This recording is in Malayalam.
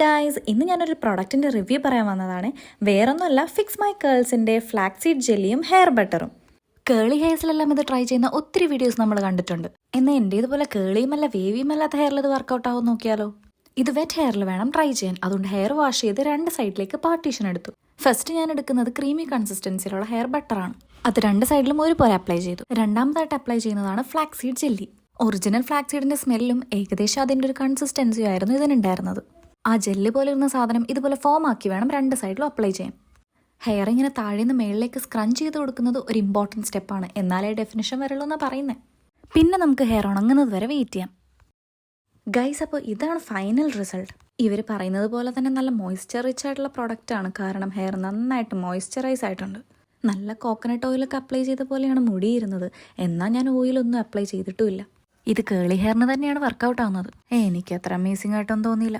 ഗായ്സ്, ഇന്ന് ഞാനൊരു പ്രൊഡക്റ്റിൻ്റെ റിവ്യൂ പറയാൻ വന്നതാണ്. വേറൊന്നുമല്ല, ഫിക്സ് മൈ കേൾസിൻ്റെ ഫ്ലാക്സീഡ് ജെല്ലിയും ഹെയർ ബട്ടറും. കേളി ഹെയർസിലെല്ലാം ഇത് ട്രൈ ചെയ്യുന്ന ഒത്തിരി വീഡിയോസ് നമ്മൾ കണ്ടിട്ടുണ്ട്. എന്നാൽ എൻ്റെ ഇതുപോലെ കേളിയുമല്ല വേവിയുമല്ലാത്ത ഹെയറിൽ ഇത് വർക്കൗട്ട് ആവും നോക്കിയാലോ. ഇത് വെറ്റ് ഹെയറിൽ വേണം ട്രൈ ചെയ്യാൻ. അതുകൊണ്ട് ഹെയർ വാഷ് ചെയ്ത് രണ്ട് സൈഡിലേക്ക് പാർട്ടീഷൻ എടുത്തു. ഫസ്റ്റ് ഞാൻ എടുക്കുന്നത് ക്രീമി കൺസിസ്റ്റൻസിയിലുള്ള ഹെയർ ബട്ടറാണ്. അത് രണ്ട് സൈഡിലും ഒരുപോലെ അപ്ലൈ ചെയ്തു. രണ്ടാമതായിട്ട് അപ്ലൈ ചെയ്യുന്നതാണ് ഫ്ലാക്സീഡ് ജെല്ലി. ഒറിജിനൽ ഫ്ലാക്സീഡിന്റെ സ്മെല്ലും ഏകദേശം അതിൻ്റെ ഒരു കൺസിസ്റ്റൻസിയും ആയിരുന്നു ഇതിനുണ്ടായിരുന്നത്. ആ ജെല്ല് പോലെ ഇരുന്ന സാധനം ഇതുപോലെ ഫോം ആക്കി വേണം രണ്ട് സൈഡിലും അപ്ലൈ ചെയ്യാൻ. ഹെയർ ഇങ്ങനെ താഴെ നിന്ന് മേളിലേക്ക് സ്ക്രഞ്ച് ചെയ്ത് കൊടുക്കുന്നത് ഒരു ഇമ്പോർട്ടൻറ്റ് സ്റ്റെപ്പാണ്. എന്നാലേ ഡെഫിനിഷൻ വരുള്ളൂ എന്നാണ് പറയുന്നത്. പിന്നെ നമുക്ക് ഹെയർ ഉണങ്ങുന്നത് വരെ വെയിറ്റ് ചെയ്യാം. ഗൈസ്, അപ്പോൾ ഇതാണ് ഫൈനൽ റിസൾട്ട്. ഇവർ പറയുന്നത് പോലെ തന്നെ നല്ല മോയ്സ്ചർ റിച്ച് ആയിട്ടുള്ള പ്രൊഡക്റ്റാണ്. കാരണം ഹെയർ നന്നായിട്ട് മോയ്സ്ചറൈസ് ആയിട്ടുണ്ട്. നല്ല കോക്കനട്ട് ഓയിലൊക്കെ അപ്ലൈ ചെയ്ത പോലെയാണ് മുടിയിരുന്നത്. എന്നാൽ ഞാൻ ഓയിലൊന്നും അപ്ലൈ ചെയ്തിട്ടുമില്ല. ഇത് കേളി ഹെയറിന് തന്നെയാണ് വർക്കൗട്ട് ആവുന്നത്. എനിക്ക് അത്ര അമേസിംഗ് ആയിട്ടൊന്നും തോന്നിയില്ല.